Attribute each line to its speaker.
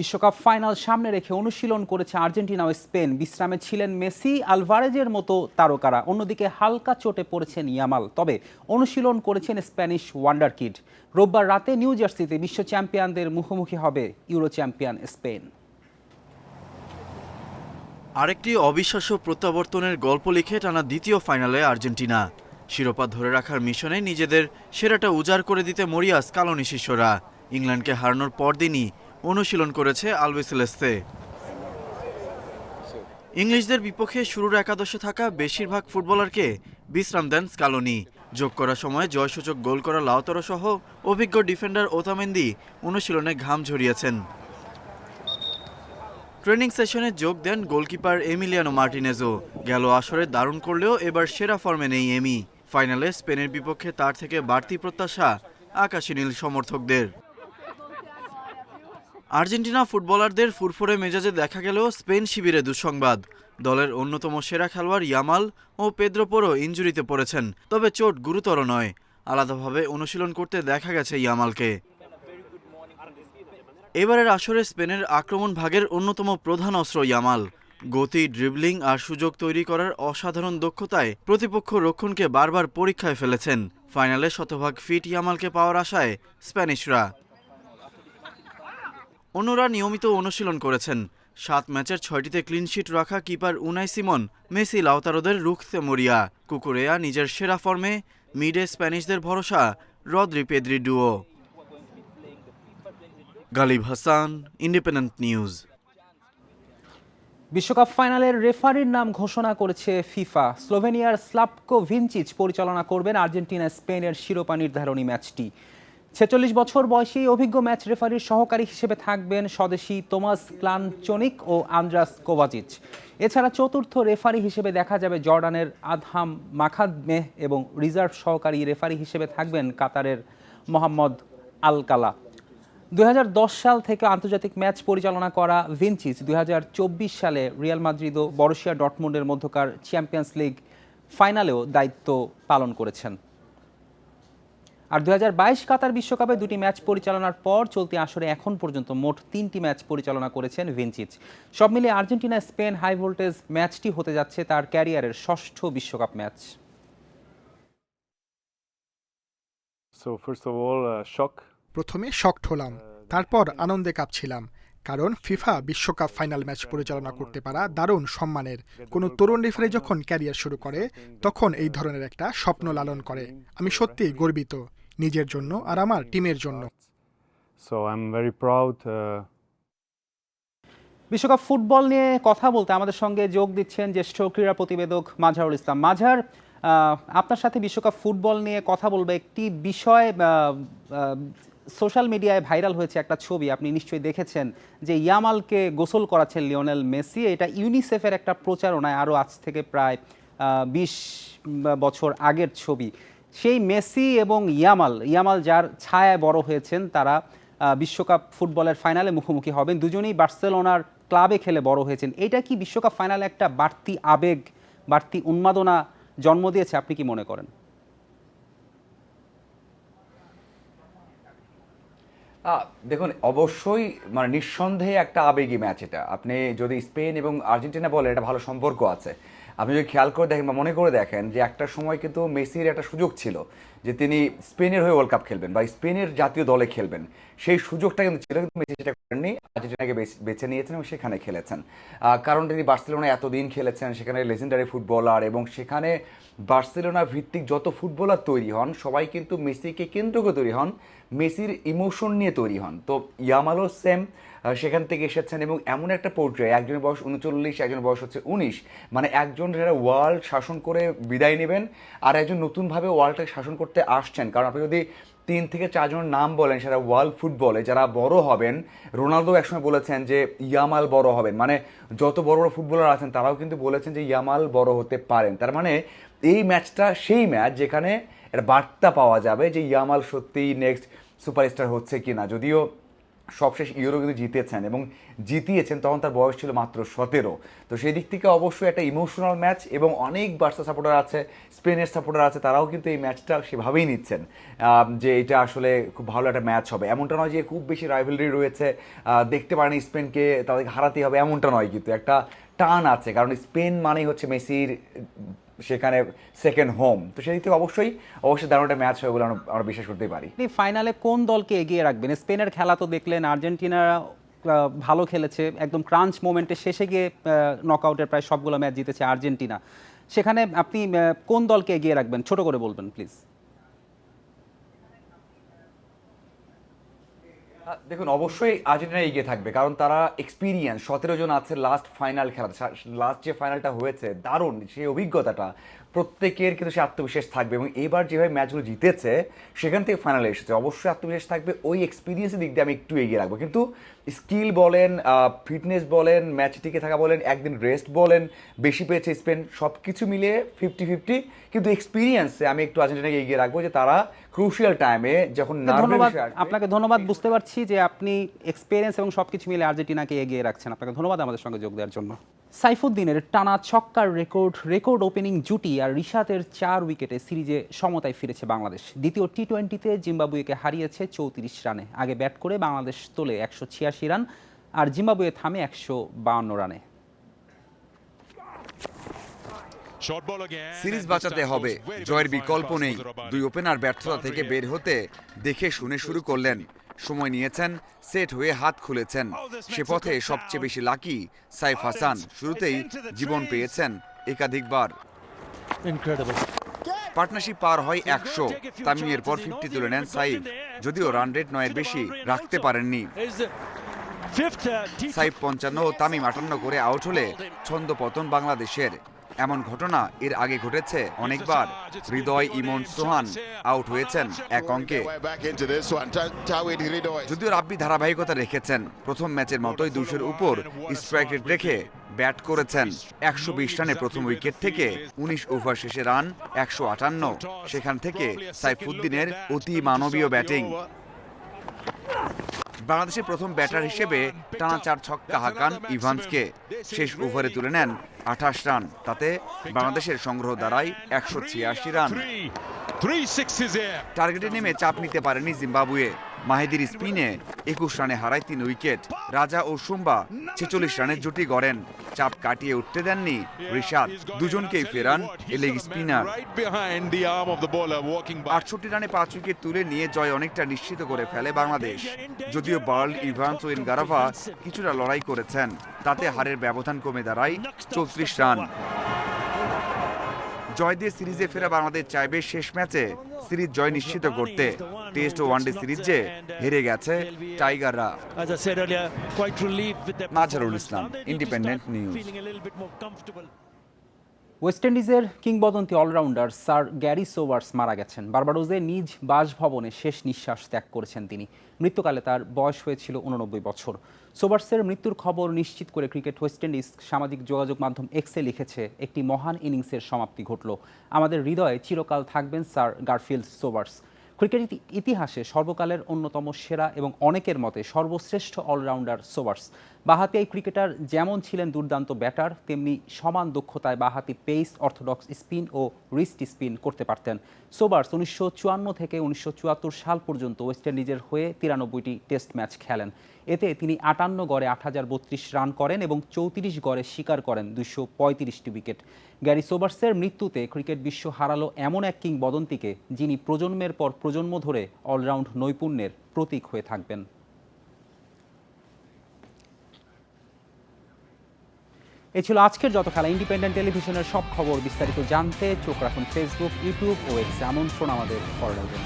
Speaker 1: বিশ্বকাপ ফাইনাল সামনে রেখে অনুশীলন করেছে আর্জেন্টিনা ও স্পেন। বিশ্রামে ছিলেন মেসি, আলভারেজের মতো তারকারা। অন্যদিকে হালকা চোটে পড়েছেন ইয়ামাল। তবে অনুশীলন করেছেন স্প্যানিশ ওয়ান্ডার কিড। রোববার রাতে নিউ জার্সিতে বিশ্ব চ্যাম্পিয়নদের মুখোমুখি হবে ইউরো চ্যাম্পিয়ন স্পেন।
Speaker 2: আরেকটি অবিশ্বাস্য প্রত্যাবর্তনের গল্প লিখে টানা দ্বিতীয় ফাইনালে আর্জেন্টিনা। শিরোপা ধরে রাখার মিশনে নিজেদের সেরাটা উজাড় করে দিতে মরিয়া স্কালোনি শিষ্যরা ইংল্যান্ডকে হারানোর পরদিনই অনুশীলন করেছে আলবিসেলেস্তে। ইংলিশদের বিপক্ষে শুরুর একাদশে থাকা বেশিরভাগ ফুটবলারকে বিশ্রাম দেন স্কালোনি। যোগ করার সময় জয়সূচক গোল করা লাউতারো সহ অভিজ্ঞ ডিফেন্ডার ওতামেন্দি অনুশীলনে ঘাম ঝরিয়েছেন। ট্রেনিং সেশনে যোগ দেন গোলকিপার এমিলিয়ানো মার্টিনেজও। গেল আসরে দারুণ করলেও এবার সেরা ফর্মে নেই এমি। ফাইনালে স্পেনের বিপক্ষে তার থেকে বাড়তি প্রত্যাশা আকাশী নীল সমর্থকদের। আর্জেন্টিনা ফুটবলারদের ফুরফুরে মেজাজে দেখা গেলেও স্পেন শিবিরে দুঃসংবাদ। দলের অন্যতম সেরা খেলোয়াড় ইয়ামাল ও পেদ্রো পোরো ইনজুরিতে পড়েছেন, তবে চোট গুরুতর নয়। আলাদাভাবে অনুশীলন করতে দেখা গেছে ইয়ামালকে। এবারের আসরে স্পেনের আক্রমণ ভাগের অন্যতম প্রধান অস্ত্র ইয়ামাল। গতি, ড্রিবলিং আর সুযোগ তৈরি করার অসাধারণ দক্ষতায় প্রতিপক্ষ রক্ষণকে বারবার পরীক্ষায় ফেলেছেন। ফাইনালে শতভাগ ফিট ইয়ামালকে পাওয়ার আশায় স্প্যানিশরা। অন্যরা নিয়মিত অনুশীলন করেছেন। 7 ম্যাচের 6টিতে ক্লিনশিট রাখা কিপার উনাই সিমন মেসি লাউতারোদের রুখতে মরিয়া। কুকুরেয়া নিজের সেরা ফর্মে, মিডে স্প্যানিশদের ভরসা Rodri Pedri duo. Ghalib Hasan, Independent News.
Speaker 1: বিশ্বকাপ ফাইনালের রেফারির নাম ঘোষণা করেছে ফিফা। স্লোভেনিয়ার স্লাভকো ভিনচিচ পরিচালনা করবেন আর্জেন্টিনা স্পেনের শিরোপা নির্ধারণী ম্যাচটি। 46 বছর বয়সী অভিজ্ঞ ম্যাচ রেফারির সহকারী হিসেবে থাকবেন স্বদেশি তোমাস ক্লানচনিক ও আন্দ্রাস কোভাচিচ। এছাড়া চতুর্থ রেফারি হিসেবে দেখা যাবে জর্ডানের আদহাম মাখাদমেহ এবং রিজার্ভ সহকারী রেফারি হিসেবে থাকবেন কাতারের মোহাম্মদ আলকালা। 2010 সাল থেকে আন্তর্জাতিক ম্যাচ পরিচালনা করা ভিনচিচ 2024 সালে রিয়াল মাদ্রিদ ও বরুসিয়া ডর্টমুন্ডের মধ্যকার চ্যাম্পিয়ন্স লিগ ফাইনালেও দায়িত্ব পালন করেছেন। আর 2022 কাতার বিশ্বকাপে 2টি ম্যাচ পরিচালনার পর চলতি আসরে এখন পর্যন্ত মোট 3টি ম্যাচ পরিচালনা করেছেন ভিনচিচ। সব মিলিয়ে আর্জেন্টিনা স্পেন হাই ভোল্টেজ ম্যাচটি হতে যাচ্ছে তার ক্যারিয়ারের 6ষ্ঠ বিশ্বকাপ ম্যাচ।
Speaker 3: প্রথমে শকড হলাম, তারপর আনন্দে কাঁপছিলাম, কারণ ফিফা বিশ্বকাপ ফাইনাল ম্যাচ পরিচালনা করতে পারা দারুণ সম্মানের। কোনো তরুণ রেফারি যখন ক্যারিয়ার শুরু করে তখন এই ধরনের একটা স্বপ্ন লালন করে। আমি সত্যিই গর্বিত, নিজের জন্য আর আমার টিমের জন্য।
Speaker 1: বিশ্বকাপ ফুটবল নিয়ে কথা বলতে আমাদের সঙ্গে যোগ দিচ্ছেন জ্যেষ্ঠ ক্রীড়া প্রতিবেদক মাঝহারুল ইসলাম। মাঝহার, আপনার সাথে বিশ্বকাপ ফুটবল নিয়ে কথা বলবো। একটি বিষয় সোশ্যাল মিডিয়ায় ভাইরাল হয়েছে একটা ছবি, আপনি নিশ্চয়ই দেখেছেন, যে ইয়ামালকে গোসল করাচ্ছেন লিওনেল মেসি। এটা ইউনিসেফের একটা প্রচারণায়, আরও আজ থেকে প্রায় 20 বছর আগের ছবি। সেই মেসি এবং ইয়ামাল যার ছায়ায় বড় হয়েছেন, তারা বিশ্বকাপ ফুটবলের ফাইনালে মুখোমুখি হবেন। দুজনেই বার্সেলোনার ক্লাবে খেলে বড় হয়েছেন। এটা কি বিশ্বকাপ ফাইনালে একটা বাড়তি আবেগ, বাড়তি উন্মাদনা জন্ম দিয়েছে? আপনি কি মনে করেন?
Speaker 4: দেখুন, অবশ্যই নিঃসন্দেহে একটা আবেগী ম্যাচ এটা। আপনি যদি স্পেন এবং আর্জেন্টিনা বলেন, এটা ভালো সম্পর্ক আছে। আপনি যদি খেয়াল করে দেখেন বা মনে করে দেখেন যে একটা সময় কিন্তু মেসির একটা সুযোগ ছিল যে তিনি স্পেনের হয়ে ওয়ার্ল্ড কাপ খেলবেন বা স্পেনের জাতীয় দলে খেলবেন। সেই সুযোগটা কিন্তু ছিল, কিন্তু মেসি সেটা করেননি। আর্জেন্টিনাকে বেছে নিয়েছেন এবং সেখানে খেলেছেন। কারণ তিনি বার্সেলোনায় এতদিন খেলেছেন, সেখানে লেজেন্ডারি ফুটবলার, এবং সেখানে বার্সেলোনা ভিত্তিক যত ফুটবলার তৈরি হন সবাই কিন্তু মেসিকে কেন্দ্র করে তৈরি হন, মেসির ইমোশন নিয়ে তৈরি হন। তো ইয়ামালও সেম সেখান থেকে এসেছেন, এবং এমন একটা পর্যায়ে একজনের বয়স 39, একজনের বয়স হচ্ছে 19। একজন যারা ওয়ার্ল্ড শাসন করে বিদায় নেবেন, আর একজন নতুনভাবে ওয়ার্ল্ডটাকে শাসন করতে আসছেন। কারণ আপনি যদি 3 থেকে 4 জনের নাম বলেন সেটা ওয়ার্ল্ড ফুটবলে যারা বড় হবেন, রোনালদো একসময় বলেছেন যে ইয়ামাল বড় হবেন। যত বড় বড় ফুটবলার আছেন তারাও কিন্তু বলেছেন যে ইয়ামাল বড় হতে পারেন। তার এই ম্যাচটা সেই ম্যাচ যেখানে একটা বার্তা পাওয়া যাবে যে ইয়ামাল সত্যিই নেক্সট সুপারস্টার হচ্ছে কিনা। যদিও সবশেষ ইউরো কিন্তু জিতেছেন এবং জিতিয়েছেন, তখন তার বয়স ছিল মাত্র 17। তো সেই দিক থেকে অবশ্যই একটা ইমোশনাল ম্যাচ, এবং অনেক বার্সা সাপোর্টার আছে, স্পেনের সাপোর্টার আছে, তারাও কিন্তু এই ম্যাচটা সেভাবেই নিচ্ছেন যে এটা আসলে খুব ভালো একটা ম্যাচ হবে। এমনটা নয় যে খুব বেশি রাইভালরি রয়েছে, দেখতে পারেন স্পেনকে তাদেরকে হারাতেই হবে, এমনটা নয়, কিন্তু একটা টান আছে, কারণ স্পেন মানেই হচ্ছে মেসির সেখানে সেকেন্ড হোম। তো সেই দিক থেকে অবশ্যই দারুণ একটা ম্যাচ হবে বলে আমরা বিশ্বাস করতেই পারি।
Speaker 1: আপনি ফাইনালে কোন দলকে এগিয়ে রাখবেন? স্পেনের খেলা তো দেখলেন, আর্জেন্টিনা ভালো খেলেছে, একদম ক্রাঞ্চ মোমেন্টে শেষে গিয়ে নকআউটের প্রায় সবগুলো ম্যাচ জিতেছে আর্জেন্টিনা। সেখানে আপনি কোন দলকে এগিয়ে রাখবেন? ছোট করে বলবেন প্লিজ।
Speaker 4: দেখুন, অবশ্যই আর্জেন্টিনা এগিয়ে থাকবে, কারণ তারা এক্সপিরিয়েন্স, 17 জন আছে লাস্ট ফাইনাল খেলা, লাস্ট যে ফাইনালটা হয়েছে দারুণ সেই অভিজ্ঞতাটা প্রত্যেকের কিন্তু সে আত্মবিশ্বাস থাকবে, এবং এবার যেভাবে ম্যাচগুলো জিতেছে সেখান থেকে ফাইনালে এসেছে, অবশ্যই আত্মবিশ্বাস থাকবে। ওই এক্সপিরিয়েন্সের দিক দিয়ে আমি একটু এগিয়ে রাখবো, কিন্তু স্কিল বলেন, ফিটনেস বলেন, ম্যাচ টিকে থাকা বলেন, একদিন রেস্ট বলেন, বেশি পেয়েছে স্পেন, সব কিছু মিলিয়ে 50-50, কিন্তু এক্সপিরিয়েন্সে আমি একটু আর্জেন্টিনাকে এগিয়ে রাখবো, যে তারা ক্রুশিয়াল টাইমে যখন
Speaker 1: ধন্যবাদ আপনাকে, ধন্যবাদ। বুঝতে পারছি যে আপনি এক্সপেরিয়েন্স এবং সবকিছু মিলে আর্জেন্টিনাকে এগিয়ে রাখছেন। আপনাকে ধন্যবাদ আমাদের সঙ্গে যোগ দেওয়ার জন্য। সাইফুদ্দিনের টানা ছক্কার রেকর্ড ওপেনিং জুটি আর রিশাতের 4 উইকেটে সিরিজে সমতায় ফিরেছে বাংলাদেশ। দ্বিতীয় টি-20তে জিম্বাবুয়েকে হারিয়েছে 34 রানে। আগে ব্যাট করে বাংলাদেশ তোলে 186 রান, আর জিম্বাবুয়ে থামে 152 রানে।
Speaker 5: সিরিজ বাঁচাতে হবে, জয়ের বিকল্প নেই। দুই ওপেনার ব্যর্থতা থেকে বের হতে দেখে শুনে শুরু করলেন, সময় নিয়েছেন, সেট হয়ে হাত খুলেছেন। সে পথে সবচেয়ে বেশি লাকি সাইফ হাসান, শুরুতেই জীবন পেয়েছেন একাধিকবার। পার্টনারশিপ পার হয় 100, তামিমের পর 50 তুলে নেন সাইফ, যদিও রান রেট 9-এর বেশি রাখতে পারেননি। সাইফ 55 ও তামিম 58 করে আউট হলে ছন্দপতন বাংলাদেশের। এমন ঘটনা এর আগে ঘটেছে অনেকবার। হৃদয়, ইমন, সোহান আউট হয়েছেন এক অঙ্কে। যদিও রাব্বি ধারাবাহিকতা রেখেছেন, প্রথম ম্যাচের মতোই 200-এর উপর স্ট্রাইক রেট রেখে ব্যাট করেছেন। 120 রানে প্রথম উইকেট থেকে 19 ওভার শেষে রান 158। সেখান থেকে সাইফুদ্দিনের অতি মানবীয় ব্যাটিং। বাংলাদেশের প্রথম ব্যাটার হিসেবে টানা 4 ছক্কা হাঁকান ইভান্সকে। শেষ ওভারে তুলে নেন 28 রান, তাতে বাংলাদেশের সংগ্রহ দাঁড়ায় 186 রান। টার্গেটে নেমে চাপ নিতে পারেনি জিম্বাবুয়ে। মাহিদির স্পিনে 21 রানে হারায় 3 উইকেট। রাজা ও সুম্বা 46 রানের জুটি গড়েন। চাপ কাটিয়ে উঠতে দেননি রিশাদ, দুজনকেই ফেরান লেগ স্পিনার। 68 রানে 5 উইকেট তুলে নিয়ে জয় অনেকটা নিশ্চিত করে ফেলে বাংলাদেশ। যদিও বার্ল, ইভান্স ও ইনগারাভা কিছুটা লড়াই করেছেন, তাতে হারের ব্যবধান কমে দাঁড়ায় 34 রান। জয় দিয়ে সিরিজে ফেরা বাংলাদেশ চাইবে শেষ ম্যাচে সিরিজ জয় নিশ্চিত করতে। টেস্ট ও ওয়ানডে সিরিজে হেরে গেছে টাইগাররা। Mazharul Islam, independent news.
Speaker 1: West ইন্ডিজের কিংবদন্তি অলরাউন্ডার স্যার গ্যারি সোবার্স মারা গেছেন। বার্বাডোজে নিজ বাসভবনে শেষ নিঃশ্বাস ত্যাগ করেছেন তিনি। মৃত্যুকালে তার বয়স হয়েছিল 89 বছর। সোবার্সের মৃত্যুর খবর নিশ্চিত করে ক্রিকেট ওয়েস্ট ইন্ডিজ সামাজিক যোগাযোগ মাধ্যম এক্সে লিখেছে, একটি মহান ইনিংসের সমাপ্তি ঘটল। আমাদের হৃদয়ে চিরকাল থাকবেন স্যার গারফিল্ড সোবার্স। ক্রিকেট ইতিহাসে সর্বকালের অন্যতম সেরা এবং অনেকের মতে সর্বশ্রেষ্ঠ অলরাউন্ডার সোবার্স। বাঁহাতি এই ক্রিকেটার যেমন ছিলেন দুর্দান্ত ব্যাটার, তেমনি সমান দক্ষতায় বাঁহাতি পেস, অর্থোডক্স স্পিন ও রিস্ট স্পিন করতে পারতেন। সোবার্স 1954 থেকে 1974 সাল পর্যন্ত ওয়েস্ট ইন্ডিজের হয়ে 93টি টেস্ট ম্যাচ খেলেন। এতে তিনি 58 গড়ে 8032 রান করেন এবং 34 গড়ে শিকার করেন 235টি উইকেট। গ্যারি সোবার্সের মৃত্যুতে ক্রিকেট বিশ্ব হারালো এমন এক কিংবদন্তিকে, যিনি প্রজন্মের পর প্রজন্ম ধরে অলরাউন্ড নৈপুণ্যের প্রতীক হয়ে থাকবেন। এ ছিল আজকের যত খেলা। ইন্ডিপেন্ডেন্ট টেলিভিশনের সব খবর বিস্তারিত জানতে চোখ রাখুন ফেসবুক, ইউটিউব ও এক্সে। আমন্ত্রণ আমাদের পরে রাখবেন।